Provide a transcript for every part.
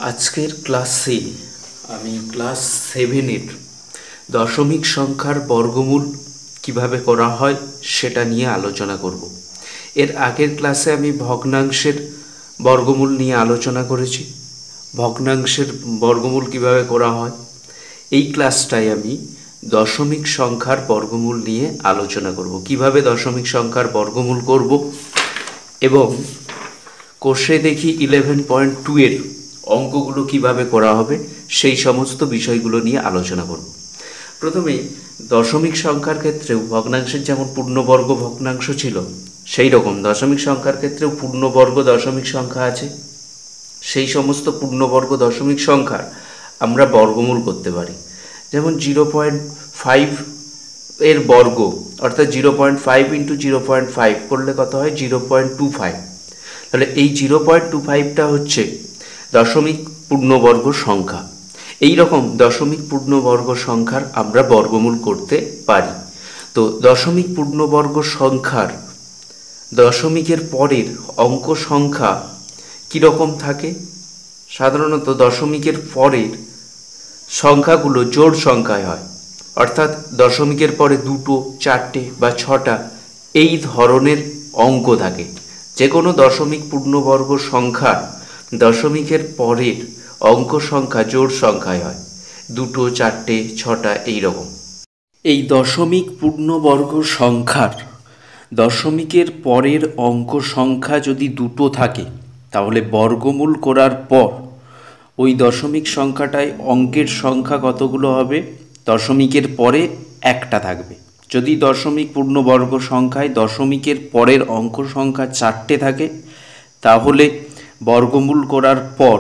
আজকের ক্লাসে আমি ক্লাস 7-এর দশমিক সংখ্যার বর্গমূল কিভাবে করা হয় সেটা নিয়ে আলোচনা করব। এর আগের ক্লাসে আমি ভগ্নাংশের বর্গমূল নিয়ে আলোচনা করেছি। ভগ্নাংশের বর্গমূল কিভাবে করা হয়। এই ক্লাসটায় আমি দশমিক সংখ্যার বর্গমূল নিয়ে আলোচনা করব, কিভাবে দশমিক সংখ্যার বর্গমূল করব এবং কোষে দেখি 11.2 এর অঙ্কগুলো কিভাবে করা হবে সেই সমস্ত বিষয়গুলো নিয়ে আলোচনা করব। প্রথমে দশমিক সংখ্যার ক্ষেত্রেও ভগ্নাংশের যেমন পূর্ণবর্গ ভগ্নাংশ ছিল, সেই রকম দশমিক সংখ্যার ক্ষেত্রেও পূর্ণবর্গ দশমিক সংখ্যা আছে। সেই সমস্ত পূর্ণবর্গ দশমিক সংখ্যার আমরা বর্গমূল করতে পারি। যেমন 0.5 এর বর্গ অর্থাৎ 0.5 ইন্টু 0.5 করলে কত হয়? 0.25। তাহলে এই 0.25টা হচ্ছে দশমিক পূর্ণবর্গ সংখ্যা। এই রকম দশমিক পূর্ণবর্গ সংখ্যার আমরা বর্গমূল করতে পারি। তো দশমিক পূর্ণবর্গ সংখ্যার দশমিকের পরের অঙ্ক সংখ্যা কীরকম থাকে? সাধারণত দশমিকের পরের সংখ্যাগুলো জোড় সংখ্যায় হয়, অর্থাৎ দশমিকের পরে 2, 4 বা 6টা এই ধরনের অঙ্ক থাকে। যে কোনো দশমিক পূর্ণবর্গ সংখ্যার দশমিকের পরের অঙ্ক সংখ্যা জোড় সংখ্যায় হয়, 2, 4, 6টা এইরকম। এই দশমিক পূর্ণবর্গ সংখ্যার দশমিকের পরের অঙ্ক সংখ্যা যদি 2 থাকে, তাহলে বর্গমূল করার পর ওই দশমিক সংখ্যাটায় অঙ্কের সংখ্যা কতগুলো হবে? দশমিকের পরে 1টা থাকবে। যদি দশমিক পূর্ণবর্গ সংখ্যায় দশমিকের পরের অঙ্ক সংখ্যা 4টে থাকে, তাহলে বর্গমূল করার পর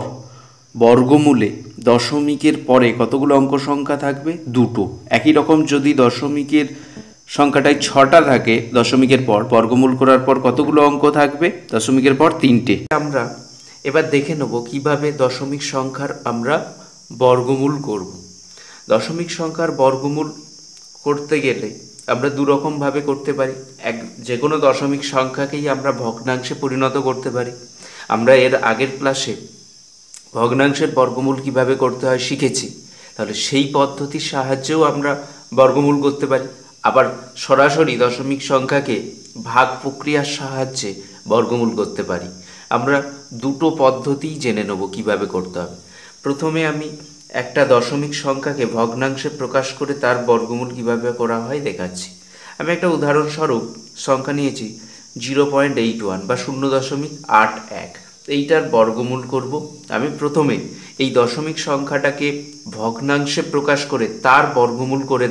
বর্গমূলে দশমিকের পরে কতগুলো অঙ্ক সংখ্যা থাকবে? 2টো। একই রকম যদি দশমিকের সংখ্যাটায় 6টা থাকে দশমিকের পর, বর্গমূল করার পর কতগুলো অঙ্ক থাকবে? দশমিকের পর 3টে। আমরা এবার দেখে নেব কিভাবে দশমিক সংখ্যার আমরা বর্গমূল করব। দশমিক সংখ্যার বর্গমূল করতে গেলে আমরা দুরকমভাবে করতে পারি। যে কোনো দশমিক সংখ্যাকেই আমরা ভগ্নাংশে পরিণত করতে পারি। আমরা এর আগের ক্লাসে ভগ্নাংশের বর্গমূল কিভাবে করতে হয় শিখেছি। তাহলে সেই পদ্ধতির সাহায্যেও আমরা বর্গমূল করতে পারি। আবার সরাসরি দশমিক সংখ্যাকে ভাগ প্রক্রিয়ার সাহায্যে বর্গমূল করতে পারি। আমরা দুটো পদ্ধতিই জেনে নেব কিভাবে করতে হবে। প্রথমে আমি একটা দশমিক সংখ্যাকে ভগ্নাংশে প্রকাশ করে তার বর্গমূল কিভাবে করা হয় দেখাচ্ছি। আমি একটা উদাহরণস্বরূপ সংখ্যা নিয়েছি 0.81 বা 0.81। এইটার বর্গমূল করব। আমি প্রথমে এই দশমিক সংখ্যাটাকে ভগ্নাংশে প্রকাশ করে তার বর্গমূল করে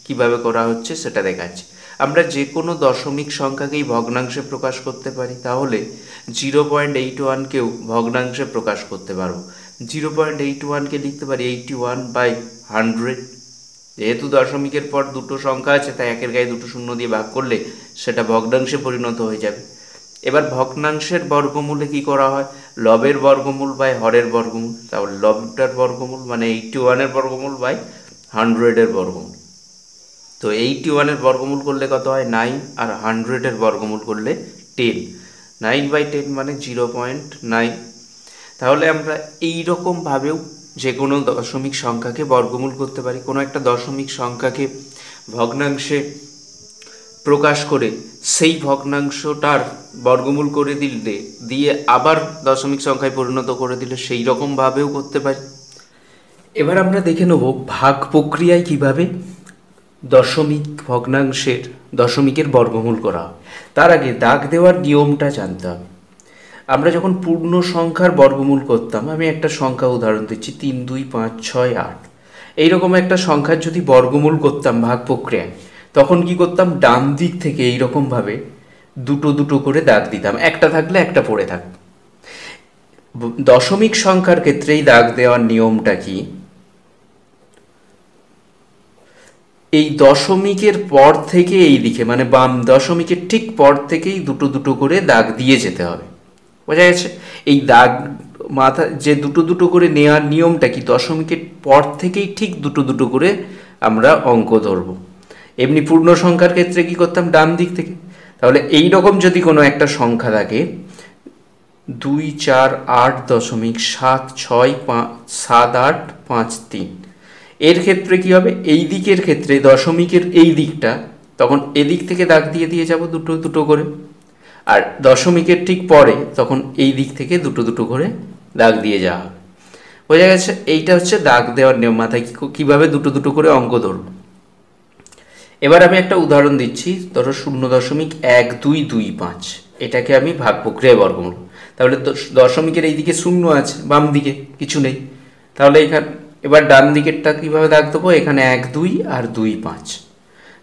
কিভাবে করা হচ্ছে সেটা দেখাচ্ছি। আমরা যে কোনো দশমিক সংখ্যাকেই ভগ্নাংশে প্রকাশ করতে পারি। তাহলে 0.81কেও ভগ্নাংশে প্রকাশ করতে পারবো। 0.81কে লিখতে পারি 81/100। যেহেতু দশমিকের পর 2টো সংখ্যা আছে, তাই একের গায়ে 2টো শূন্য দিয়ে ভাগ করলে সেটা ভগ্নাংশে পরিণত হয়ে যাবে। এবার ভগ্নাংশের বর্গমূলে কি করা হয়? লবের বর্গমূল বাই হরের বর্গমূল। তাহলে লবটার বর্গমূল মানে 81-এর বর্গমূল বাই 100-এর বর্গমূল। তো 81-এর বর্গমূল করলে কত হয়? 9, আর 100-এর বর্গমূল করলে 10। 9/10 মানে 0.9। তাহলে আমরা এই রকমভাবেও যে কোনো দশমিক সংখ্যাকে বর্গমূল করতে পারি। কোনো একটা দশমিক সংখ্যাকে ভগ্নাংশে প্রকাশ করে সেই ভগ্নাংশটার বর্গমূল করে দিয়ে আবার দশমিক সংখ্যায় পরিণত করে দিলে সেই রকমভাবেও করতে পারি। এবার আমরা দেখে নেব ভাগ প্রক্রিয়ায় কিভাবে দশমিক ভগ্নাংশের দশমিকের বর্গমূল করা হয়। তার আগে দাগ দেওয়ার নিয়মটা জানতে হবে। আমরা যখন পূর্ণ সংখ্যার বর্গমূল করতাম, আমি একটা সংখ্যা উদাহরণ দিচ্ছি 3, 2, 5, 6, 8। এইরকম একটা সংখ্যার যদি বর্গমূল করতাম ভাগ প্রক্রিয়ায়, তখন কি করতাম? ডান দিক থেকে এইরকমভাবে 2 করে দাগ দিতাম। একটা থাকলে একটা পড়ে থাকত। দশমিক সংখ্যার ক্ষেত্রে এই দাগ দেওয়ার নিয়মটা কি? এই দশমিকের পর থেকে এই দিকে মানে বাম দশমিকের ঠিক পর থেকেই 2 করে দাগ দিয়ে যেতে হবে। বোঝা গেছে? এই দাগ মাথা যে 2 করে নেওয়ার নিয়মটা কি? দশমিকের পর থেকেই ঠিক 2 করে আমরা অঙ্ক ধরব। এমনি পূর্ণ সংখ্যার ক্ষেত্রে কি করতাম? ডান দিক থেকে। তাহলে এই রকম যদি কোনো একটা সংখ্যা থাকে 248.7853। এর ক্ষেত্রে কি হবে, এই দিকের ক্ষেত্রে দশমিকের এই দিকটা, তখন এদিক থেকে দাগ দিয়ে দিয়ে যাব দুটো দুটো করে, আর দশমিকের ঠিক পরে তখন এই দিক থেকে দুটো দুটো করে দাগ দিয়ে যাওয়া হবে। বোঝা গেছে? এইটা হচ্ছে দাগ দেওয়ার নিয়ম। মাথায় কীভাবে দুটো দুটো করে অঙ্ক ধরব। এবার আমি একটা উদাহরণ দিচ্ছি। ধরো 0.1225, এটাকে আমি ভাগ প্রক্রিয়ায় বর্গমূল। তাহলে দশমিকের এই দিকে শূন্য আছে, বাম দিকে কিছু নেই, তাহলে এবার ডান দিকেরটা কীভাবে দাগ দেবো, এখানে 1 2 আর 2 5।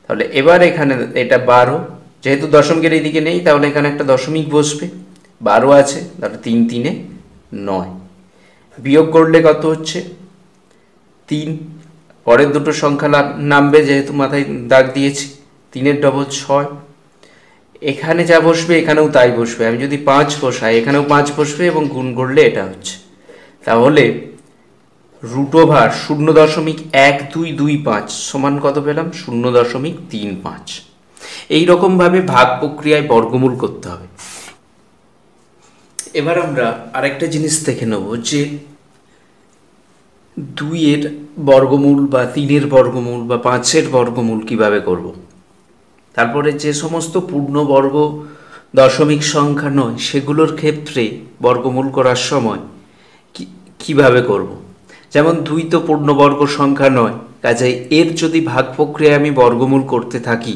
তাহলে এবার এখানে এটা 12, যেহেতু দশমিকের এই দিকে নেই তাহলে এখানে একটা দশমিক বসবে, 12 আছে, তাহলে 3 3 9। বিয়োগ করলে কত হচ্ছে 3, পরের দুটো সংখ্যা নামবে যেহেতু মাথায় দাগ দিয়েছি, 3 ডবল 6। এখানে যা বসবে এখানেও তাই বসবে। আমি যদি 5 বসাই এখানেও 5 বসবে, এবং গুণ করলে এটা হচ্ছে। তাহলে √0.1225 সমান কত পেলাম, 0.35। এইরকমভাবে ভাগ প্রক্রিয়ায় বর্গমূল করতে হবে। এবার আমরা আরেকটা জিনিস দেখে নেব যে 2-এর বর্গমূল বা 3-এর বর্গমূল বা 5-এর বর্গমূল কিভাবে করব। তারপরে যে সমস্ত পূর্ণবর্গ দশমিক সংখ্যা নয় সেগুলোর ক্ষেত্রে বর্গমূল করার সময় কিভাবে করব। যেমন 2 তো পূর্ণবর্গ সংখ্যা নয়, কাজেই এর যদি ভাগ প্রক্রিয়ায় আমি বর্গমূল করতে থাকি,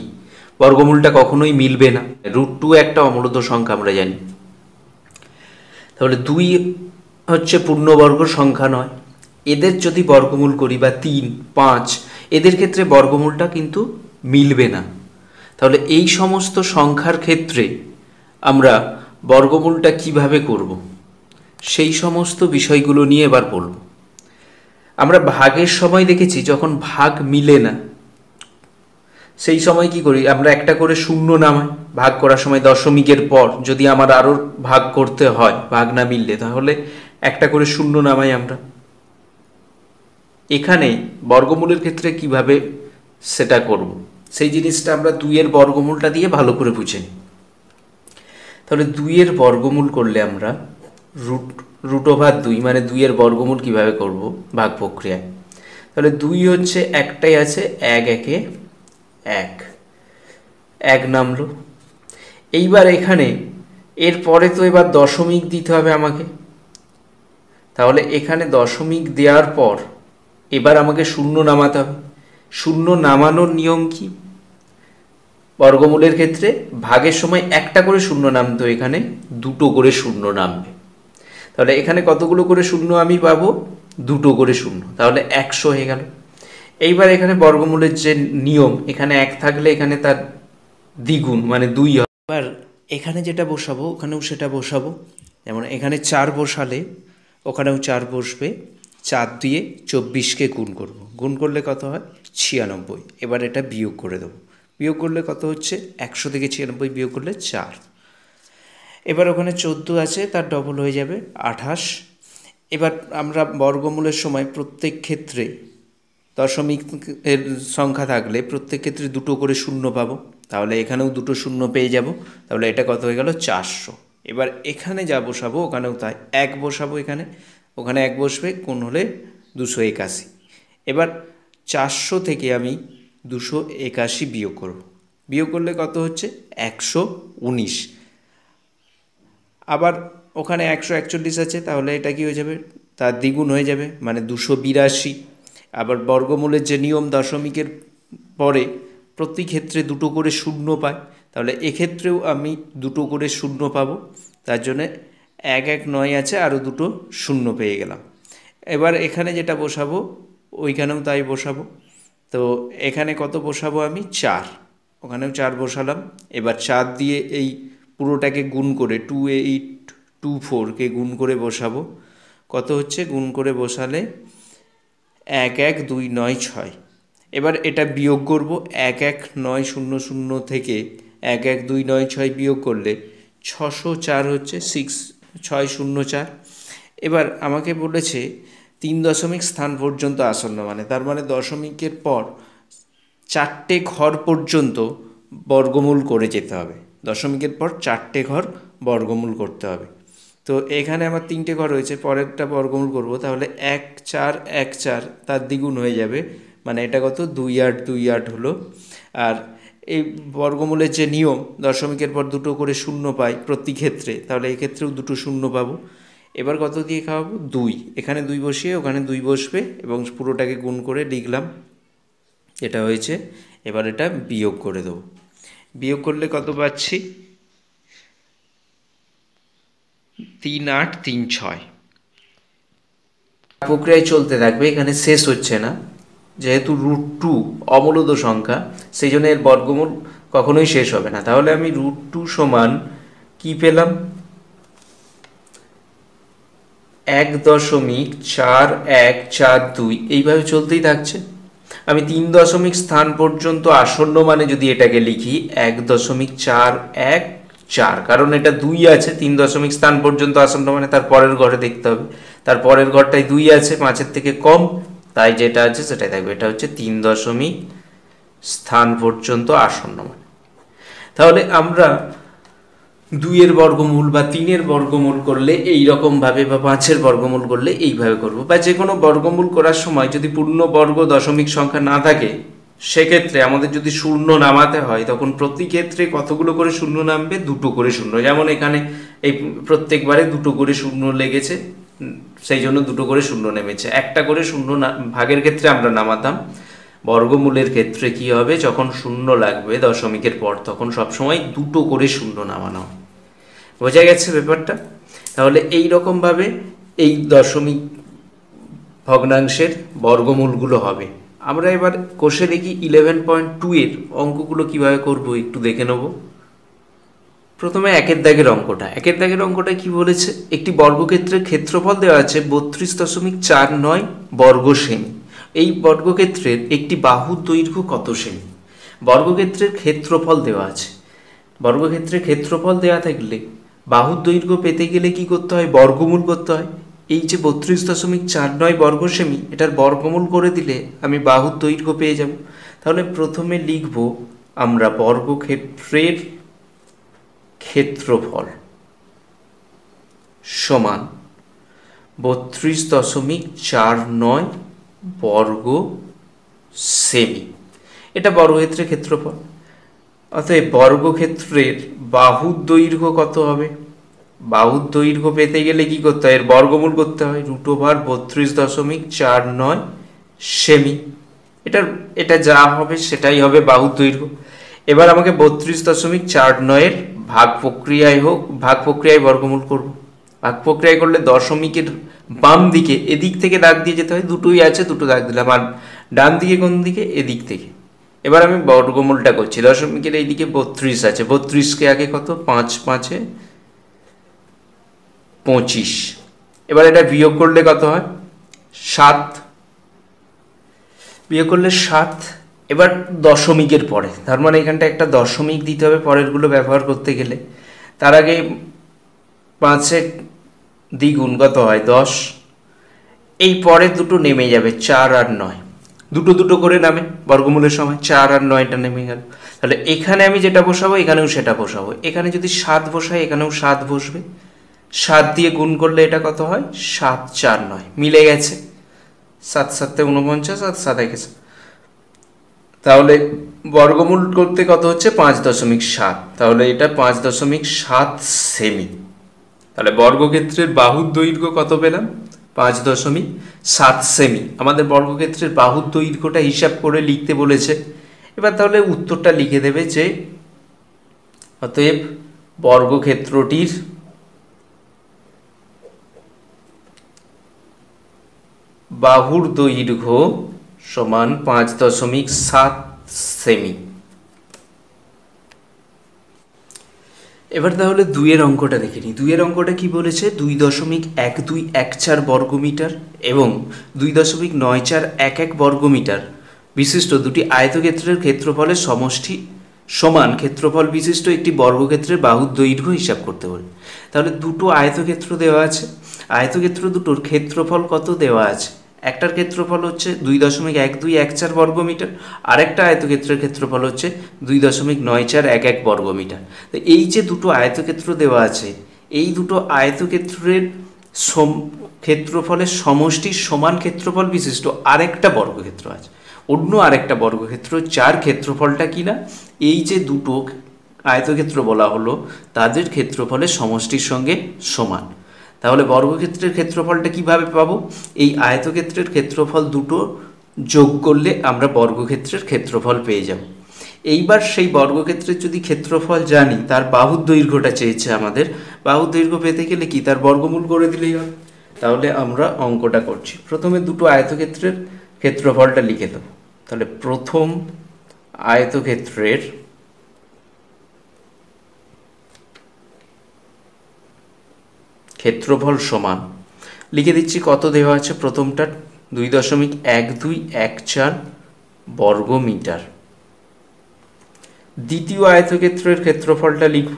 বর্গমূলটা কখনোই মিলবে না। √2 একটা অমূলত সংখ্যা আমরা জানি। তাহলে 2 হচ্ছে পূর্ণবর্গ সংখ্যা নয়, এদের যদি বর্গমূল করি বা 3 5, এদের ক্ষেত্রে বর্গমূলটা কিন্তু মিলবে না। তাহলে এই সমস্ত সংখ্যার ক্ষেত্রে আমরা বর্গমূলটা কিভাবে করব, সেই সমস্ত বিষয়গুলো নিয়ে এবার বলব। আমরা ভাগের সময় দেখেছি যখন ভাগ মিলে না সেই সময় কি করি, আমরা একটা করে শূন্য নামাই ভাগ করার সময়। দশমিকের পর যদি আমার আরও ভাগ করতে হয় ভাগ না মিললে, তাহলে একটা করে শূন্য নামাই আমরা। এখানে বর্গমূলের ক্ষেত্রে কিভাবে সেটা করব, সেই জিনিসটা আমরা 2-এর বর্গমূলটা দিয়ে ভালো করে বুঝে নিই। তাহলে 2-এর বর্গমূল করলে আমরা √2 মানে 2-এর বর্গমূল কিভাবে করব ভাগ প্রক্রিয়ায়। তাহলে 2 হচ্ছে একটাই আছে, 1 1 1, 1 নামলো। এইবার এখানে এরপরে তো এবার দশমিক দিতে হবে আমাকে। তাহলে এখানে দশমিক দেওয়ার পর এবার আমাকে শূন্য নামাতে হবে। শূন্য নামানোর নিয়ম কি, বর্গমূলের ক্ষেত্রে ভাগের সময় একটা করে শূন্য নামতো, এখানে দুটো করে শূন্য নামবে। তাহলে এখানে কতগুলো করে শূন্য আমি পাবো, দুটো করে শূন্য, তাহলে 100 হয়ে গেল। এইবার এখানে বর্গমূলের যে নিয়ম, এখানে 1 থাকলে এখানে তার দ্বিগুণ মানে 2 হবে। এবার এখানে যেটা বসাবো ওখানেও সেটা বসাবো। যেমন এখানে 4 বসালে ওখানেও 4 বসবে। 4 দিয়ে 24কে গুণ করব, গুণ করলে কত হয় 96। এবার এটা বিয়োগ করে দেবো, বিয়োগ করলে কত হচ্ছে 100 থেকে 96 বিয়োগ করলে 4। এবার ওখানে 14 আছে, তার ডবল হয়ে যাবে 28। এবার আমরা বর্গমূলের সময় প্রত্যেক ক্ষেত্রে দশমিক এর সংখ্যা থাকলে প্রত্যেক ক্ষেত্রে দুটো করে শূন্য পাবো, তাহলে এখানেও দুটো শূন্য পেয়ে যাব। তাহলে এটা কত হয়ে গেল 400। এবার এখানে যা বসাবো ওখানেও তাই, 1 বসাবো, ওখানে 1 বসবে, কোণ হলে 281। এবার 400 থেকে আমি 281 বিয়োগ করব, বিয়োগ করলে কত হচ্ছে 119। আবার ওখানে 141 আছে, তাহলে এটা কি হয়ে যাবে, তার দ্বিগুণ হয়ে যাবে মানে 282। আবার বর্গমূলের যে নিয়ম, দশমিকের পরে প্রতি ক্ষেত্রে দুটো করে শূন্য পায়, তাহলে এক্ষেত্রেও আমি দুটো করে শূন্য পাবো, তার জন্যে 119 আছে, আরও দুটো শূন্য পেয়ে গেলাম। এবার এখানে যেটা বসাবো ওইখানেও তাই বসাবো। তো এখানে কত বসাবো আমি 4, ওখানেও 4 বসালাম। এবার 4 দিয়ে এই পুরোটাকে গুণ করে 2824কে গুণ করে বসাবো, কত হচ্ছে, গুণ করে বসালে 11296। এবার এটা বিয়োগ করব, 11900 থেকে 11296 বিয়োগ করলে 604 হচ্ছে, 604। এবার আমাকে বলেছে 3 দশমিক স্থান পর্যন্ত আসন্ন, মানে তার মানে দশমিকের পর 4টে ঘর পর্যন্ত বর্গমূল করে যেতে হবে। দশমিকের পর 4টে ঘর বর্গমূল করতে হবে। তো এখানে আমার 3টে ঘর হয়েছে, পরেরটা বর্গমূল করব, তাহলে 1 4 1 4 তার দ্বিগুণ হয়ে যাবে, মানে এটা কত 2 8 2 8 হলো। আর এই বর্গমূলের যে নিয়ম, দশমিকের পর দুটো করে শূন্য পাই প্রতি ক্ষেত্রে, তাহলে এই ক্ষেত্রেও দুটো শূন্য পাবো। এবার কত দিয়ে খাওয়াবো 2, এখানে 2 বসিয়ে ওখানে 2 বসবে এবং পুরোটাকে গুণ করে লিখলাম, এটা হয়েছে। এবার এটা বিয়োগ করে দেবো, বিয়োগ করলে কত পাচ্ছি 3 8 3 6। প্রক্রিয়ায় চলতে থাকবে, এখানে শেষ হচ্ছে না, যেহেতু √2 অমূলদ সংখ্যা সেই জন্য এর বর্গমূল কখনোই শেষ হবে না। তাহলে আমি √2 সমান কি পেলাম 1.4142, এইভাবে চলতেই থাকছে। আমি 3 দশমিক স্থান পর্যন্ত আসন্ন মানে যদি এটাকে লিখি 1.414, কারণ এটা 2 আছে, 3 দশমিক স্থান পর্যন্ত আসন্ন মানে তার পরের ঘরে দেখতে হবে, তার পরের ঘরটায় 2 আছে, 5-এর থেকে কম, তাই যেটা আছে সেটাই থাকবে। এটা হচ্ছে 3 দশমিক স্থান পর্যন্ত আসন্ন মানে। তাহলে আমরা 2-এর বর্গমূল বা 3-এর বর্গমূল করলে এই রকমভাবে, বা 5-এর বর্গমূল করলে এইভাবে করব, বা যে কোনো বর্গমূল করার সময় যদি পূর্ণবর্গ দশমিক সংখ্যা না থাকে সেক্ষেত্রে আমাদের যদি শূন্য নামাতে হয় তখন প্রতি ক্ষেত্রে কতগুলো করে শূন্য নামবে, 2টো করে শূন্য। যেমন এখানে এই প্রত্যেকবারে 2টো করে শূন্য লেগেছে, সেই জন্য 2টো করে শূন্য নেমেছে। একটা করে শূন্য ভাগের ক্ষেত্রে আমরা নামাতাম, বর্গমূলের ক্ষেত্রে কি হবে, যখন শূন্য লাগবে দশমিকের পর তখন সবসময় 2টো করে শূন্য নামানো হয়। বোঝা গেছে ব্যাপারটা? তাহলে এই রকমভাবে এই দশমিক ভগ্নাংশের বর্গমূলগুলো হবে। আমরা এবার কোষে দেখি 11.2 এর অঙ্কগুলো কিভাবে করব একটু দেখে নেব। প্রথমে 1-এর দাগের অঙ্কটা। 1-এর দাগের অঙ্কটা কি বলেছে, একটি বর্গক্ষেত্রের ক্ষেত্রফল দেওয়া আছে 32.49 বর্গ সেমি। এই বর্গক্ষেত্রের একটি বাহুর দৈর্ঘ্য কত সেমি? বর্গক্ষেত্রের ক্ষেত্রফল দেওয়া আছে, বর্গক্ষেত্রের ক্ষেত্রফল দেওয়া থাকলে বাহুর দৈর্ঘ্য পেতে গেলে কি করতে হয়, বর্গমূল করতে হয়। এই যে 32.49 বর্গ সেমি, এটার বর্গমূল করে দিলে আমি বাহুর দৈর্ঘ্য পেয়ে যাব। তাহলে প্রথমে লিখব আমরা বর্গক্ষেত্রের ক্ষেত্রফল সমান 32.49 বর্গ সেমি, এটা বর্গক্ষেত্রের ক্ষেত্রফল। অতএব বর্গক্ষেত্রের বাহুর দৈর্ঘ্য কত হবে, বাহুর দৈর্ঘ্য পেতে গেলে কি করতে হয়, এর বর্গমূল করতে হয়, √32.49 সেমি। এটা যা হবে সেটাই হবে বাহুর দৈর্ঘ্য। এবার আমাকে 32.49 ভাগ প্রক্রিয়ায় বর্গমূল করব। ভাগ প্রক্রিয়ায় করলে দশমিকের বাম দিকে এদিক থেকে দাগ দিয়ে যেতে হয়, দুটোই আছে, দুটো দাগ দিলাম। আর ডান দিকে কোন দিকে, এদিক থেকে। এবার আমি বর্গমূলটা করছি, দশমিকের এইদিকে 32 আছে, 32কে আগে কত 5 5 25। এবার এটা বিয়োগ করলে কত হয় 7, বিয়োগ করলে 7। এবার দশমিকের পরে, তার মানে এখানটা একটা দশমিক দিতে হবে পরেরগুলো ব্যবহার করতে গেলে। তার আগে 5-এর দ্বিগুণ কত হয় 10, এই পরের দুটো নেমে যাবে 4 আর 9, দুটো দুটো করে নামে বর্গমূলের সময়, 4 আর 9টা নেমে গেল। তাহলে এখানে আমি যেটা বসাবো এখানেও সেটা বসাবো, এখানে যদি 7 বসাই এখানেও 7 বসবে, 7 দিয়ে গুণ করলে এটা কত হয় 7 4 9, মিলে গেছে। 7 7 49 আর 7 1 7। তাহলে বর্গমূল করতে কত হচ্ছে 5.7, তাহলে এটা 5.7 সেমি। তাহলে বর্গক্ষেত্রের বাহুর দৈর্ঘ্য কত পেলাম 5.7 সেমি। আমাদের বর্গক্ষেত্রের বাহুর দৈর্ঘ্যটা হিসাব করে লিখতে বলেছে। এবার তাহলে উত্তরটা লিখে দেবে যে অতএব বর্গক্ষেত্রটির বাহুর দৈর্ঘ্য সমান 5.7 সেমি। এবার তাহলে 2-এর অঙ্কটা দেখে নিই। 2-এর অঙ্কটা কি বলেছে, 2.1214 বর্গমিটার এবং 2.9411 বর্গমিটার বিশিষ্ট দুটি আয়তক্ষেত্রের ক্ষেত্রফলের সমষ্টি সমান ক্ষেত্রফল বিশিষ্ট একটি বর্গক্ষেত্রের বাহুর দৈর্ঘ্য হিসাব করতে বলে। তাহলে দুটো আয়তক্ষেত্র দেওয়া আছে, আয়তক্ষেত্র দুটোর ক্ষেত্রফল কত দেওয়া আছে। একটার ক্ষেত্রফল হচ্ছে 2.1214 বর্গমিটার, আরেকটা আয়তক্ষেত্রের ক্ষেত্রফল হচ্ছে 2.9411 বর্গমিটার। তো এই যে দুটো আয়তক্ষেত্র দেওয়া আছে এই দুটো আয়তক্ষেত্রের ক্ষেত্রফলের সমষ্টির সমান ক্ষেত্রফল বিশিষ্ট আরেকটা বর্গক্ষেত্র আছে, অন্য আরেকটা বর্গক্ষেত্র যার ক্ষেত্রফলটা কিনা এই যে দুটো আয়তক্ষেত্র বলা হলো তাদের ক্ষেত্রফলের সমষ্টির সঙ্গে সমান। তাহলে বর্গক্ষেত্রের ক্ষেত্রফলটা কিভাবে পাবো? এই আয়তক্ষেত্রের ক্ষেত্রফল দুটো যোগ করলে আমরা বর্গক্ষেত্রের ক্ষেত্রফল পেয়ে যাব। এইবার সেই বর্গক্ষেত্রের যদি ক্ষেত্রফল জানি, তার বাহুর দৈর্ঘ্যটা চেয়েছে আমাদের, বাহুর দৈর্ঘ্য পেতে গেলে কি তার বর্গমূল করে দিলেই হবে। তাহলে আমরা অঙ্কটা করছি। প্রথমে দুটো আয়তক্ষেত্রের ক্ষেত্রফলটা লিখে দেবো। তাহলে প্রথম আয়তক্ষেত্রের ক্ষেত্রফল সমান, লিখে দিচ্ছি কত দেওয়া আছে, প্রথমটা 2.1214 বর্গ মিটার। দ্বিতীয় আয়তক্ষেত্রের ক্ষেত্রফলটা লিখব,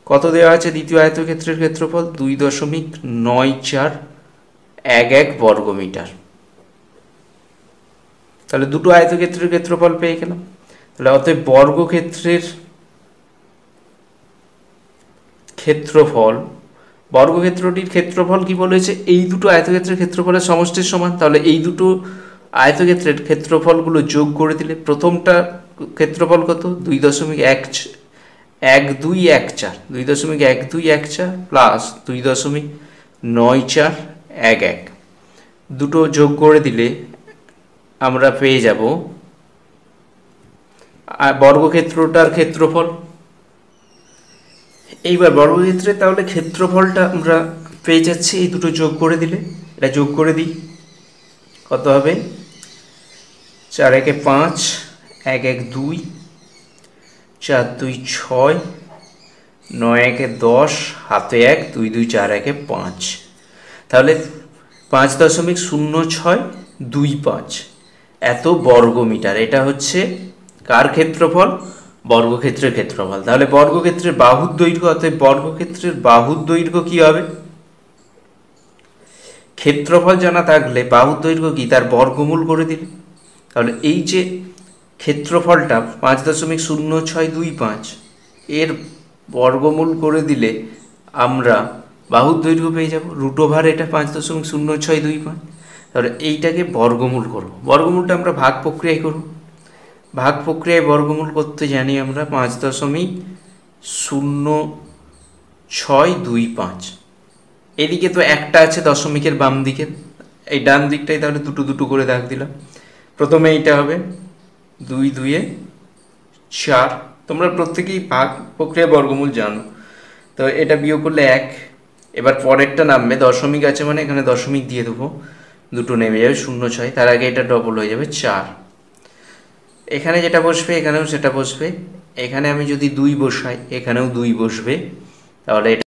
কত দেওয়া আছে দ্বিতীয় আয়তক্ষেত্রের ক্ষেত্রফল, 2.9411 বর্গ মিটার। তাহলে দুটো আয়তক্ষেত্রের ক্ষেত্রফল পেয়ে গেলাম। তাহলে অতএব বর্গক্ষেত্রের ক্ষেত্রফল, বর্গক্ষেত্রটির ক্ষেত্রফল কি বলেছে, এই দুটো আয়তক্ষেত্রের ক্ষেত্রফলের সমষ্টির সমান। তাহলে এই দুটো আয়তক্ষেত্রের ক্ষেত্রফলগুলো যোগ করে দিলে প্রথমটা ক্ষেত্রফল কত, 2.1214, 2.1214 প্লাস 2.9411, দুটো যোগ করে দিলে আমরা পেয়ে যাব বর্গক্ষেত্রটার ক্ষেত্রফল। এইবার বর্গক্ষেত্রে তাহলে ক্ষেত্রফলটা আমরা পেয়ে যাচ্ছি এই দুটো যোগ করে দিলে। এটা যোগ করে দিই, কত হবে, 4 একে 5, 1 1 2, 4 2 6, 9 একে 10, হাতে 1, 2 2 4 একে 5। তাহলে 5.0625 এত বর্গ মিটার। এটা হচ্ছে কার ক্ষেত্রফল, বর্গক্ষেত্রের ক্ষেত্রফল। তাহলে বর্গক্ষেত্রের বাহুর দৈর্ঘ্য, অর্থাৎ বর্গক্ষেত্রের বাহুর দৈর্ঘ্য কি হবে, ক্ষেত্রফল জানা থাকলে বাহুর দৈর্ঘ্য কি তার বর্গমূল করে দিলে। তাহলে এই যে ক্ষেত্রফলটা 5.0625 এর বর্গমূল করে দিলে আমরা বাহুর দৈর্ঘ্য পেয়ে যাব, √, এটা 5.0625। তাহলে এইটাকে বর্গমূল করব, বর্গমূলটা আমরা ভাগ প্রক্রিয়ায় করব। ভাগ প্রক্রিয়ায় বর্গমূল করতে জানি আমরা 5.0625। এদিকে তো একটা আছে দশমিকের বাম দিকে, এই ডান দিকটাই তাহলে দুটো দুটো করে দাগ দিলাম। প্রথমে এইটা হবে 2 2 এ 4, তোমরা প্রত্যেকেই ভাগ প্রক্রিয়া বর্গমূল জানো। তো এটা বিয়োগ করলে 1, এবার পরেরটা নামবে, দশমিক আছে মানে এখানে দশমিক দিয়ে দেবো, দুটো নেমে যাবে 0.6, তার আগে এটা ডবল হয়ে যাবে 4। এখানে যেটা বসবে এখানেও সেটা বসবে, এখানে আমি যদি 2 বসাই এখানেও 2 বসবে। তাহলে এটা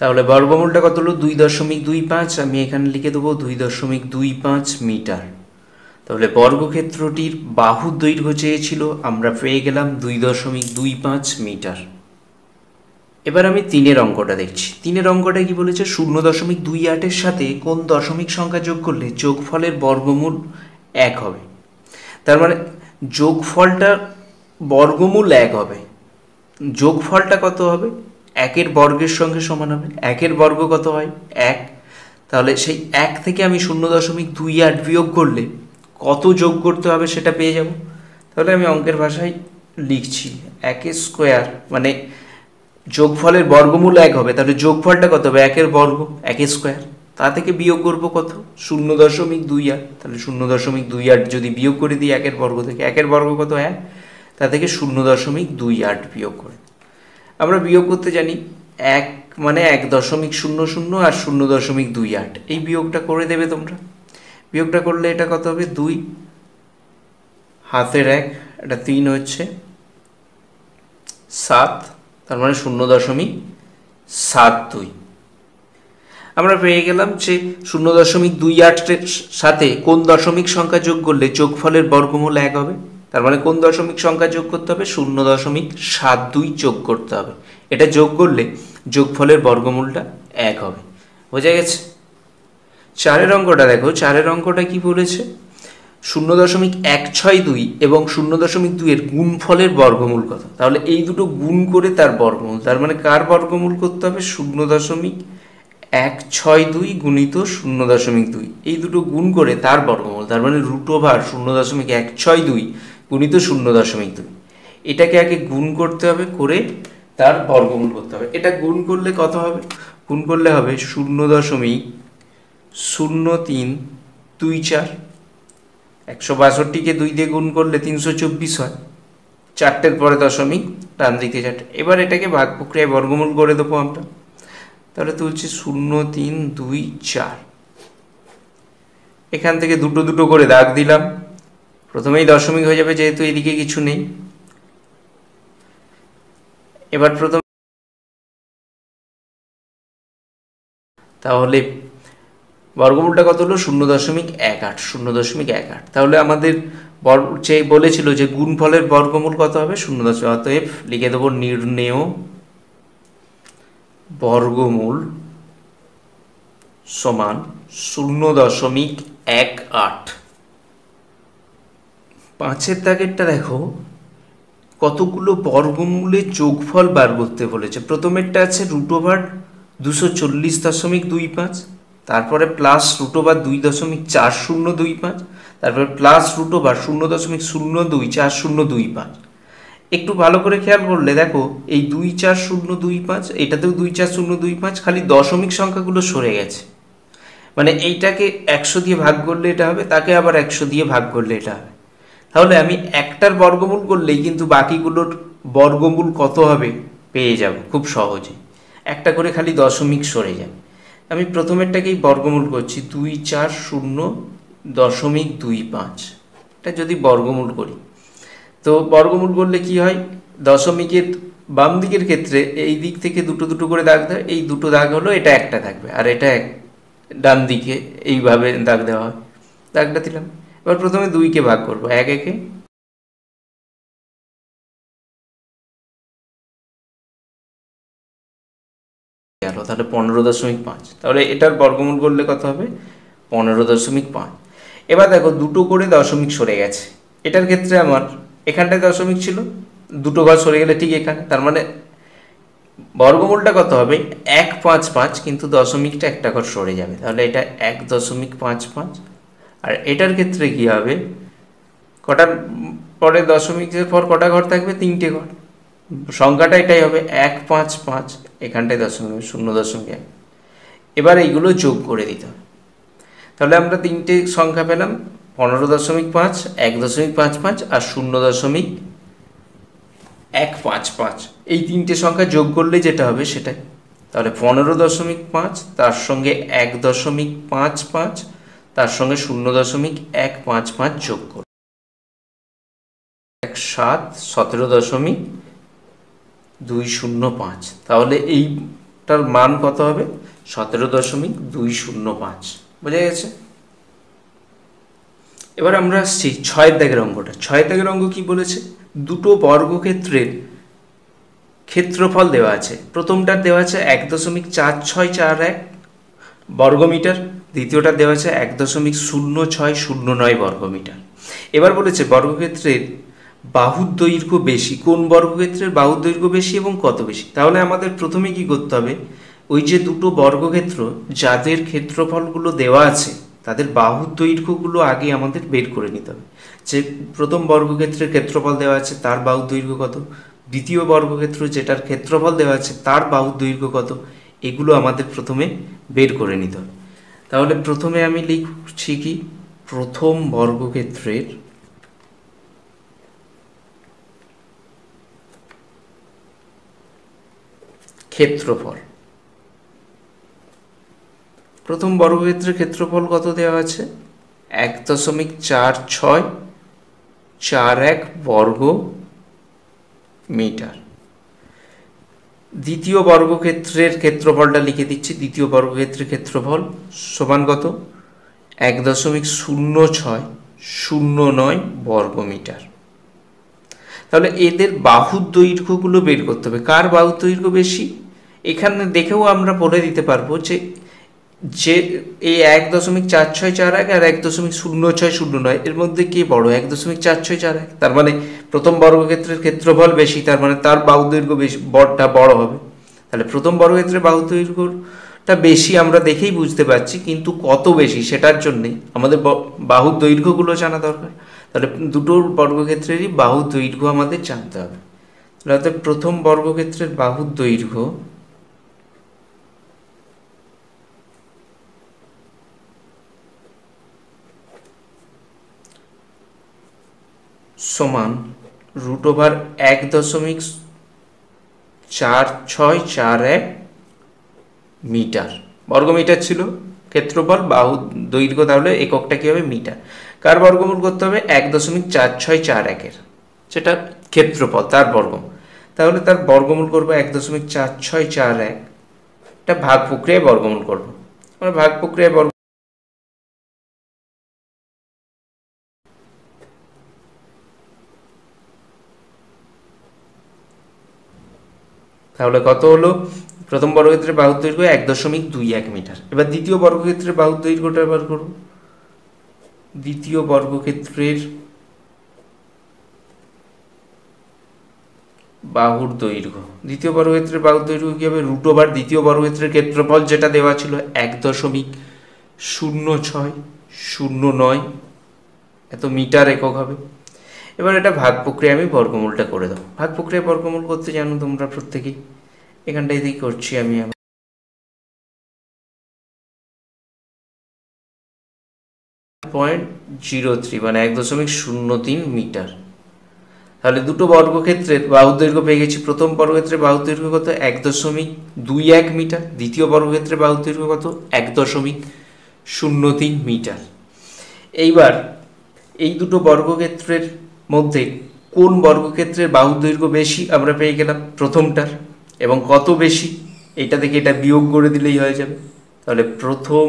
তাহলে বর্গমূলটা কত হলো, 2.25, আমি এখানে লিখে দেবো 2.25 মিটার। তাহলে বর্গক্ষেত্রটির বাহুর দৈর্ঘ্য চেয়েছিল, আমরা পেয়ে গেলাম 2.25 মিটার। এবার আমি 3-এর অঙ্কটা দেখছি। 3-এর অঙ্কটা কি বলেছে, 0.28-এর সাথে কোন দশমিক সংখ্যা যোগ করলে যোগফলের বর্গমূল 1 হবে। তার মানে যোগফলটার বর্গমূল 1 হবে, যোগফলটা কত হবে, 1-এর বর্গের সঙ্গে সমান হবে। 1-এর বর্গ কত হয়, 1। তাহলে সেই 1 থেকে আমি 0.28 বিয়োগ করলে কত যোগ করতে হবে সেটা পেয়ে যাব। তাহলে আমি অঙ্কের ভাষায় লিখছি, 1 স্কোয়ার মানে যোগফলের বর্গমূল 1 হবে, তাহলে যোগফলটা কত হবে, 1-এর বর্গ 1 স্কোয়ার, তা থেকে বিয়োগ করব কত, 0.28। তাহলে 0.28 যদি বিয়োগ করে দিই 1-এর বর্গ থেকে, 1-এর বর্গ কত 1, তা থেকে 0.28 বিয়োগ করে আমরা বিয়োগ করতে জানি 1 মানে 1.00 আর 0.28, এই বিয়োগটা করে দেবে তোমরা। বিয়োগটা করলে এটা কত হবে, 2 হাতের 1, এটা 3 হচ্ছে 7, তার মানে 0.72। আমরা পেয়ে গেলাম যে 0.28-এর সাথে কোন দশমিক সংখ্যা যোগ করলে যোগফলের বর্গমূল 1 হবে। তার মানে কোন দশমিক সংখ্যা যোগ করতে হবে, 0.72 যোগ করতে হবে। এটা যোগ করলে যোগফলের বর্গমূলটা 1 হবে। বোঝা গেছে। 4-এর অঙ্কটা দেখো, 4-এর অঙ্কটা কি বলেছে, 0.162 এবং 0.2 এর গুণফলের বর্গমূল কত? তাহলে এই দুটো গুণ করে তার বর্গমূল, তার মানে কার বর্গমূল করতে হবে? 0.162 গুণিত 0.2, এই দুটো গুণ করে তার বর্গমূল, তার মানে √0.162 গুণিত 0.2। এটাকে আগে গুণ করতে হবে, করে তার বর্গমূল করতে হবে। এটা গুণ করলে কত হবে? গুণ করলে হবে 0.0324। 162কে 2 দিয়ে গুণ করলে 324 হয়, চারটের পরে দশমিক, ডান দিকে চারটে। এবার এটাকে ভাগ প্রক্রিয়ায় বর্গমূল করে দেবো আমরা। তাহলে তুলছি 0.324। এখান থেকে দুটো দুটো করে দাগ দিলাম, প্রথমেই দশমিক হয়ে যাবে যেহেতু এদিকে কিছু নেই। এবার প্রথম, তাহলে বর্গমূলটা কত হলো? 0.18, 0.18। তাহলে আমাদের যে বলেছিল যে গুণফলের বর্গমূল কত হবে? 0. অতএব লিখে দেবো নির্ণেয় বর্গমূল সমান 0.18। 5-এর দাগেরটা দেখো, কতগুলো বর্গমূলের যোগফল বার করতে বলেছে। প্রথমেরটা আছে √240.25, তারপরে প্লাস √2.4025, তারপরে প্লাস √0.024025। একটু ভালো করে খেয়াল করলে দেখো, এই 24025, এটাতেও 24025, খালি দশমিক সংখ্যাগুলো সরে গেছে। মানে এইটাকে 100 দিয়ে ভাগ করলে এটা হবে, তাকে আবার 100 দিয়ে ভাগ করলে এটা হবে। তাহলে আমি একটার বর্গমূল করলেই কিন্তু বাকিগুলোর বর্গমূল কত হবে পেয়ে যাব খুব সহজে। একটা করে খালি দশমিক সরে যাবে। আমি প্রথমেরটাকেই বর্গমূল করছি, 240.25। এটা যদি বর্গমূল করি, তো বর্গমূল করলে কি হয়? দশমিকের বাম দিকের ক্ষেত্রে এই দিক থেকে দুটো দুটো করে দাগ দেয়, এই দুটো দাগ হলো, এটা একটা থাকবে, আর এটা ডান দিকে এইভাবে দাগ দেওয়া হয়। দাগটা দিলাম। এবার প্রথমে 2কে ভাগ করবো, 1 একে, গেল, তাহলে 15.5। তাহলে এটার বর্গমূল করলে কত হবে? 15.5। এবার দেখো দুটো করে দশমিক সরে গেছে। এটার ক্ষেত্রে আমার এখানটায় দশমিক ছিল, দুটো ঘর সরে গেলে ঠিক এখানে, তার মানে বর্গমূলটা কত হবে? 155, কিন্তু দশমিকটা একটা ঘর সরে যাবে, তাহলে এটা 1.55। আর এটার ক্ষেত্রে কি হবে? কটার পরে দশমিকের পর কটা ঘর থাকবে? 3টে ঘর। সংখ্যাটা এটাই হবে 155, এখানটায় দশমিক 0.1। এবার এইগুলো যোগ করে দিতে হবে। তাহলে আমরা 3টে সংখ্যা পেলাম, 15.5, 1.55 আর 0.155। এই 3টে সংখ্যা যোগ করলে যেটা হবে সেটাই। তাহলে 15.5, তার সঙ্গে 1.55, তার সঙ্গে 0.155 যোগ করব, 17.205। তাহলে এইটার মান কত হবে? 17.205। বোঝা গেছে? এবার আমরা আসছি 6-এর দাগের অঙ্কটা। 6-এর দাগের অঙ্ক কি বলেছে? দুটো বর্গক্ষেত্রের ক্ষেত্রফল দেওয়া আছে। প্রথমটার দেওয়া আছে 1.4641 বর্গমিটার, দ্বিতীয়টা দেওয়া আছে 1.0609 বর্গমিটার। এবার বলেছে বর্গক্ষেত্রের বাহুর দৈর্ঘ্য বেশি, কোন বর্গক্ষেত্রের বাহুর দৈর্ঘ্য বেশি এবং কত বেশি? তাহলে আমাদের প্রথমে কি করতে হবে? ওই যে দুটো বর্গক্ষেত্র যাদের ক্ষেত্রফলগুলো দেওয়া আছে তাদের বাহুর দৈর্ঘ্যগুলো আগে আমাদের বের করে নিতে হবে। যে প্রথম বর্গক্ষেত্রের ক্ষেত্রফল দেওয়া আছে তার বাহুর দৈর্ঘ্য কত, দ্বিতীয় বর্গক্ষেত্র যেটার ক্ষেত্রফল দেওয়া আছে তার বাহুর দৈর্ঘ্য কত, এগুলো আমাদের প্রথমে বের করে নিতে হবে। তাহলে প্রথমে আমি লিখছি কি? প্রথম বর্গক্ষেত্রের ক্ষেত্রফল। প্রথম বর্গক্ষেত্রের ক্ষেত্রফল কত দেওয়া আছে? 1.4641 বর্গ মিটার। দ্বিতীয় বর্গক্ষেত্রের ক্ষেত্রফলটা লিখে দিচ্ছি। দ্বিতীয় বর্গক্ষেত্রের ক্ষেত্রফল সমান কত? 1.0609 বর্গ মিটার। তাহলে এদের বাহুর দৈর্ঘ্যগুলো বের করতে হবে। কার বাহুর দৈর্ঘ্য বেশি? এখানে দেখেও আমরা বলে দিতে পারবো যে যে এই 1.4641 আর 1.0609 এর মধ্যে কে বড়? 1.4641। তার মানে প্রথম বর্গক্ষেত্রের ক্ষেত্রফল বেশি, তার মানে তার বাহু দৈর্ঘ্য বেশি, বড় হবে। তাহলে প্রথম বর্গক্ষেত্রের বাহু দৈর্ঘ্যটা বেশি আমরা দেখেই বুঝতে পারছি, কিন্তু কত বেশি সেটার জন্যে আমাদের বাহুর দৈর্ঘ্যগুলো জানা দরকার। তাহলে দুটো বর্গক্ষেত্রেরই বাহুর দৈর্ঘ্য আমাদের জানতে হবে। তাহলে প্রথম বর্গক্ষেত্রের বাহুর দৈর্ঘ্য সমান √1.4641 মিটার। বর্গমিটার ছিল ক্ষেত্রফল, বাহু দৈর্ঘ্য তাহলে এককটা কী হবে? মিটার। কার বর্গমূল করতে হবে? 1.4641-এর, সেটা ক্ষেত্রফল, তার বর্গমূল। তাহলে তার বর্গমূল করবো 1.4641, এটা ভাগ প্রক্রিয়ায় বর্গমূল করবো। আমরা ভাগ প্রক্রিয়ায় তাহলে কত হলো? প্রথম বর্গক্ষেত্রের বাহুর দৈর্ঘ্য 1.21 মিটার। এবার দ্বিতীয় বর্গক্ষেত্রের বাহুর দৈর্ঘ্যটা বার করব। দ্বিতীয় বর্গক্ষেত্রের বাহুর দৈর্ঘ্য, দ্বিতীয় বর্গক্ষেত্রের বাহুর দৈর্ঘ্য কি হবে? √, দ্বিতীয় বর্গক্ষেত্রের ক্ষেত্রফল যেটা দেওয়া ছিল 1.0609 এত মিটার একক হবে। এবার এটা ভাগ প্রক্রিয়া আমি বর্গমূলটা করে দাও। ভাগ প্রক্রিয়া বর্গমূল করতে জানো তোমরা প্রত্যেকেই, এখানটাই দিয়ে করছি আমি। 0.03 মানে 1.03 মিটার। তাহলে দুটো বর্গক্ষেত্রের বাহুর দৈর্ঘ্য পেয়ে গেছি। প্রথম বর্গক্ষেত্রের বাহুর দৈর্ঘ্য কত? 1.21 মিটার। দ্বিতীয় বর্গক্ষেত্রের বাহুর দৈর্ঘ্য কত? 1.03 মিটার। এইবার এই দুটো বর্গক্ষেত্রের মধ্যে কোন বর্গক্ষেত্রের বাহুর দৈর্ঘ্য বেশি আমরা পেয়ে গেলাম প্রথমটার, এবং কত বেশি এটা থেকে এটা বিয়োগ করে দিলেই হয়ে যাবে। তাহলে প্রথম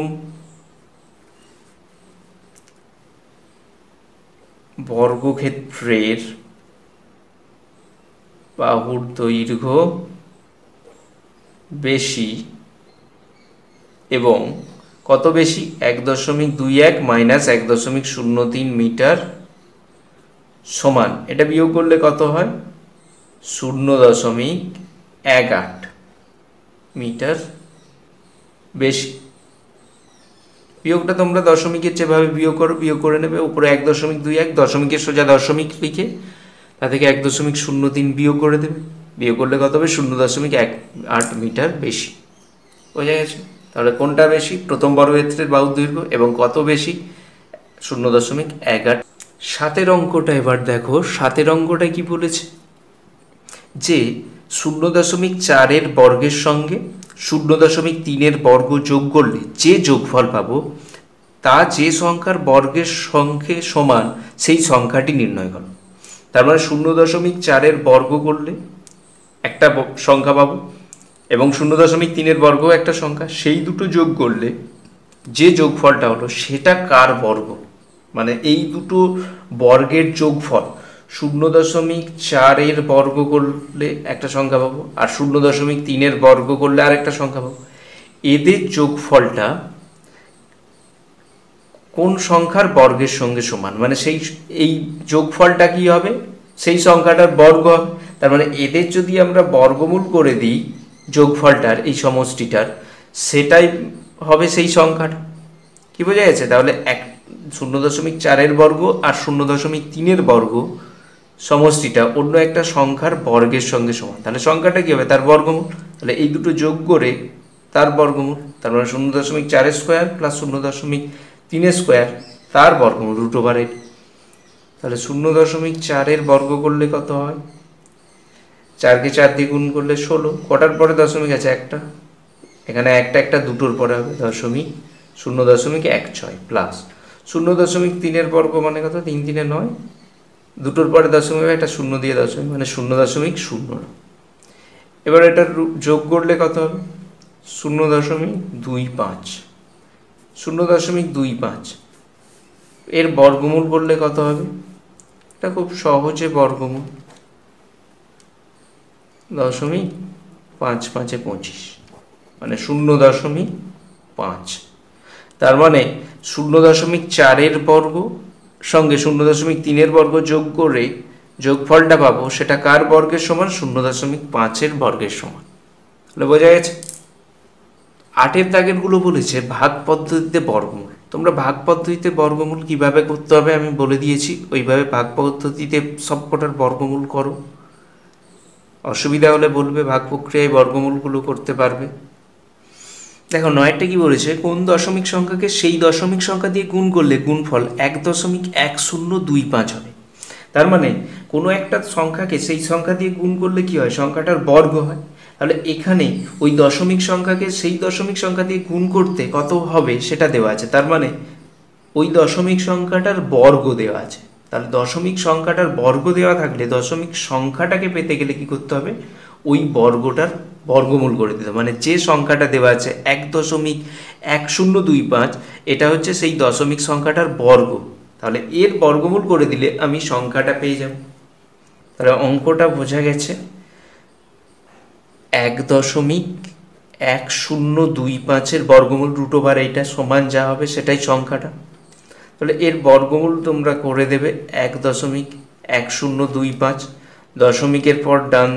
বর্গক্ষেত্রের বাহুর দৈর্ঘ্য বেশি, এবং কত বেশি? 1.21 মাইনাস 1.03 মিটার সমান, এটা বিয়োগ করলে কত হয়? 0.18 মিটার বেশি। বিয়োগটা তোমরা দশমিকের যেভাবে বিয়োগ করো বিয়োগ করে নেবে। উপরে 1.21, দশমিকের সোজা দশমিক লিখে তা থেকে 1.03 বিয়োগ করে দেবে। বিয়োগ করলে কত হবে? 0.18 মিটার বেশি। বোঝা গেছে? তাহলে কোনটা বেশি? প্রথম বর্গক্ষেত্রের বাহুর দৈর্ঘ্য। এবং কত বেশি? 0.18। 7 অঙ্কটা এবার দেখো। 7 অঙ্কটা কি বলেছে? যে 0.4 বর্গের সঙ্গে 0.3 বর্গ যোগ করলে যে যোগফল পাবো তা যে সংখ্যার বর্গের সঙ্গে সমান সেই সংখ্যাটি নির্ণয় করো। তার মানে 0.4 বর্গ করলে একটা সংখ্যা পাবো, এবং 0.3 বর্গ একটা সংখ্যা, সেই দুটো যোগ করলে যে যোগফলটা হলো সেটা কার বর্গ? মানে এই দুটো বর্গের যোগফল 0.4 বর্গ করলে একটা সংখ্যা পাবো, আর 0.3 বর্গ করলে আর একটা সংখ্যা পাবো। এদের যোগফলটা কোন সংখ্যার বর্গের সঙ্গে সমান? মানে সেই এই যোগফলটা কি হবে? সেই সংখ্যাটার বর্গ হবে। তার মানে এদের যদি আমরা বর্গমূল করে দিই যোগফলটার, এই সমষ্টিটার, সেটাই হবে সেই সংখ্যাটা। কি বোঝা গেছে? তাহলে 0.4 বর্গ আর 0.3 বর্গ সমষ্টিটা অন্য একটা সংখ্যার বর্গের সঙ্গে সমান। তাহলে সংখ্যাটা কি হবে? তার বর্গমূল। তাহলে এই দুটো যোগ করে তার বর্গমূল, তার মানে 0.4 স্কোয়ার প্লাস 0.3 স্কোয়ার তার বর্গমূল √। তাহলে 0.4 বর্গ করলে কত হয়? 4কে 4 দিয়ে গুণ করলে 16। কটার পরে দশমিক আছে? একটা। এখানে একটা দুটোর পরে হবে 0.16 প্লাস 0.3 বর্গ মানে কত? 3 3 9, দুটোর পরে দশমিক, একটা শূন্য দিয়ে দশমিক, মানে 0.0। এবার এটা যোগ করলে কত হবে? 0.25। 0.25 এর বর্গমূল করলে কত হবে? এটা খুব সহজে বর্গমূল, 0.5 5 25, মানে 0.25 5। তার মানে 0.4-এর বর্গ সঙ্গে 0.3-এর বর্গ যোগ করে যোগফলটা পাবো, সেটা কার বর্গের সমান? 0.5-এর বর্গের সমান। তাহলে বোঝা গেছে। 8-এর দাগেরগুলো বলেছে ভাগ পদ্ধতিতে বর্গমূল। তোমরা ভাগ পদ্ধতিতে বর্গমূল কিভাবে করতে হবে আমি বলে দিয়েছি, ওইভাবে ভাগ পদ্ধতিতে সবকটার বর্গমূল করো। অসুবিধা হলে বলবে, ভাগ প্রক্রিয়ায় বর্গমূলগুলো করতে পারবে। দেখো 9টা কি বলেছে, কোন দশমিক সংখ্যাকে সেই দশমিক সংখ্যা দিয়ে গুণ করলে গুণফল 1.1025 হবে। তার মানে কোনো একটা সংখ্যাকে সেই সংখ্যা দিয়ে গুণ করলে কি হয়? সংখ্যাটার বর্গ হয়। তাহলে এখানে ওই দশমিক সংখ্যাকে সেই দশমিক সংখ্যা দিয়ে গুণ করতে কত হবে সেটা দেওয়া আছে। তার মানে ওই দশমিক সংখ্যাটার বর্গ দেওয়া আছে। তাহলে দশমিক সংখ্যাটার বর্গ দেওয়া থাকলে দশমিক সংখ্যাটাকে পেতে গেলে কি করতে হবে? ওই বর্গটার বর্গমূল করে দিতে হবে। মানে যে সংখ্যাটা দেওয়া আছে 1.1025, এটা হচ্ছে সেই দশমিক সংখ্যাটার বর্গ। তাহলে এর বর্গমূল করে দিলে আমি সংখ্যাটা পেয়ে যাব। তাহলে অঙ্কটা বোঝা গেছে। 1.1025-এর বর্গমূল √, এইটা সমান যা হবে সেটাই সংখ্যাটা। তাহলে এর বর্গমূল তোমরা করে দেবে 1.1025। দশমিকের পর ডান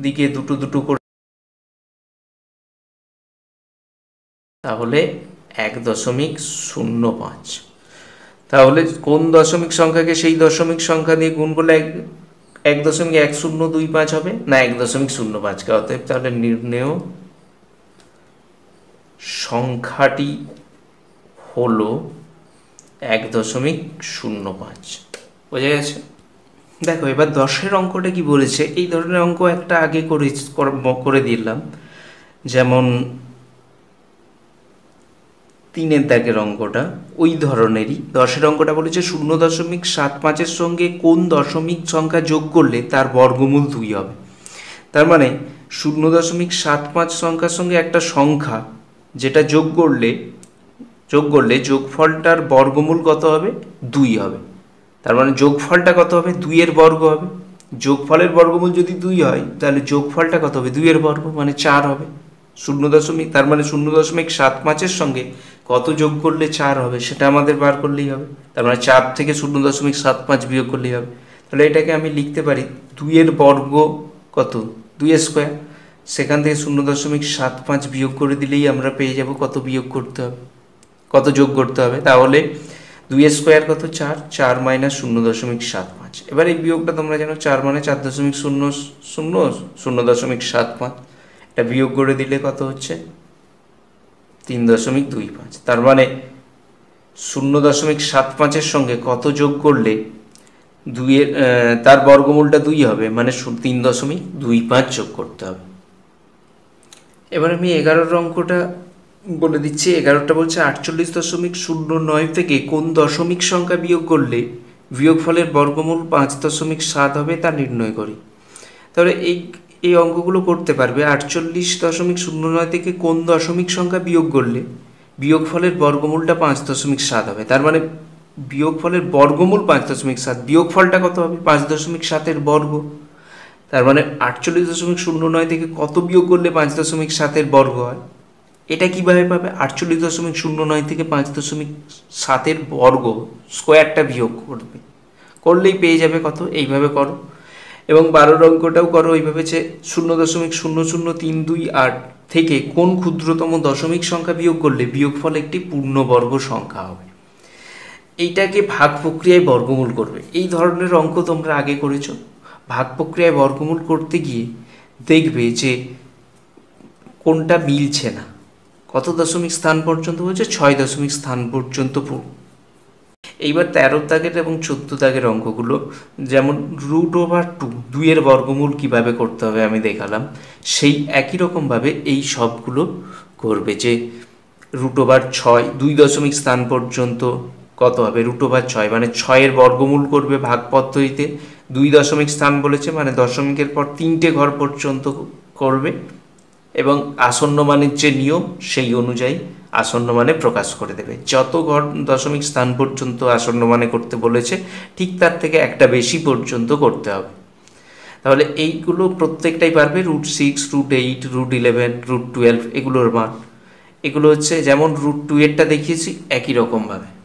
দিকে দুটো দুটো করে, তাহলে 1.05। তাহলে কোন দশমিক সংখ্যাকে সেই দশমিক সংখ্যা দিয়ে গুণ করলে 1.1025 হবে না 1.05কে? অতএব তাহলে নির্ণেয় সংখ্যাটি হলো 1.05। বোঝা গেছে। দেখো এবার 10-এর অঙ্কটা কি বলেছে। এই ধরনের অঙ্ক একটা আগে করে দিলাম, যেমন 3-এর দাগের অঙ্কটা ওই ধরনেরই। 10-এর অঙ্কটা বলেছে 0.75-এর সঙ্গে কোন দশমিক সংখ্যা যোগ করলে তার বর্গমূল 2 হবে। তার মানে 0.75 সংখ্যার সঙ্গে একটা সংখ্যা যেটা যোগ করলে যোগফলটার বর্গমূল কত হবে? 2 হবে। তার মানে যোগফলটা কত হবে? 2-এর বর্গ হবে। যোগফলের বর্গমূল যদি 2 হয় তাহলে যোগফলটা কত হবে? 2-এর বর্গ মানে 4 হবে। তার মানে 0.75-এর সঙ্গে কত যোগ করলে 4 হবে সেটা আমাদের বার করলেই হবে। তার মানে 4 থেকে 0.75 বিয়োগ করলেই হবে। তাহলে এটাকে আমি লিখতে পারি 2-এর বর্গ কত? 2 স্কোয়ার। সেখান থেকে 0.75 বিয়োগ করে দিলেই আমরা পেয়ে যাব কত বিয়োগ করতে হবে, কত যোগ করতে হবে। তাহলে 2 স্কোয়ার কত? 4। 4 মাইনাস 0.75। এবার এই বিয়োগটা তোমরা জানো, 4 মানে 4.00 এটা বিয়োগ করে দিলে কত হচ্ছে? 3.25। তার মানে 0.75-এর সঙ্গে কত যোগ করলে 2-এর তার বর্গমূলটা 2 হবে, মানে 3.25 যোগ করতে হবে। এবার আমি 11-এর অঙ্কটা বলে দিচ্ছি। 11টা বলছে 48.09 থেকে কোন দশমিক সংখ্যা বিয়োগ করলে বিয়োগফলের বর্গমূল 5.7 হবে তা নির্ণয় করি। তাহলে এই অঙ্কগুলো করতে পারবে। 48.09 থেকে কোন দশমিক সংখ্যা বিয়োগ করলে বিয়োগফলের বর্গমূলটা 5.7 হবে। তার মানে বিয়োগফলের বর্গমূল 5.7, বিয়োগফলটা কত হবে? 5.7-এর বর্গ। তার মানে 48.09 থেকে কত বিয়োগ করলে 5.7-এর বর্গ হয়? এটা কিভাবে পাবে? 48.09 থেকে 5.7-এর বর্গ স্কোয়ারটা বিয়োগ করলেই পেয়ে যাবে কত। এইভাবে করো। এবং 12-র অঙ্কটাও করো ওইভাবে, যে 0.00328 থেকে কোন ক্ষুদ্রতম দশমিক সংখ্যা বিয়োগ করলে বিয়োগফল একটি পূর্ণবর্গ সংখ্যা হবে। এইটাকে ভাগ প্রক্রিয়ায় বর্গমূল করবে। এই ধরনের অঙ্ক তোমরা আগে করেছো। ভাগ প্রক্রিয়ায় বর্গমূল করতে গিয়ে দেখবে যে কোনটা মিলছে না। কত দশমিক স্থান পর্যন্ত বলছে? 6 দশমিক স্থান পর্যন্ত। এইবার 13 দাগের এবং 14 দাগের অঙ্কগুলো, যেমন √2, 2-এর বর্গমূল কিভাবে করতে হবে আমি দেখালাম, সেই একই রকমভাবে এই সবগুলো করবে। যে √6, 2 দশমিক স্থান পর্যন্ত কত হবে? √6 মানে 6-এর বর্গমূল করবে ভাগ পদ্ধতিতে। 2 দশমিক স্থান বলেছে মানে দশমিকের পর 3টে ঘর পর্যন্ত করবে, এবং আসন্ন মানের যে নিয়ম সেই অনুযায়ী আসন্ন মানে প্রকাশ করে দেবে। যত ঘর দশমিক স্থান পর্যন্ত আসন্ন মানে করতে বলেছে ঠিক তার থেকে একটা বেশি পর্যন্ত করতে হবে। তাহলে এইগুলো প্রত্যেকটাই পারবে। √6, √8, √11, √12 এগুলোর মান। এগুলো হচ্ছে যেমন √2 এরটা দেখিয়েছি একই রকমভাবে।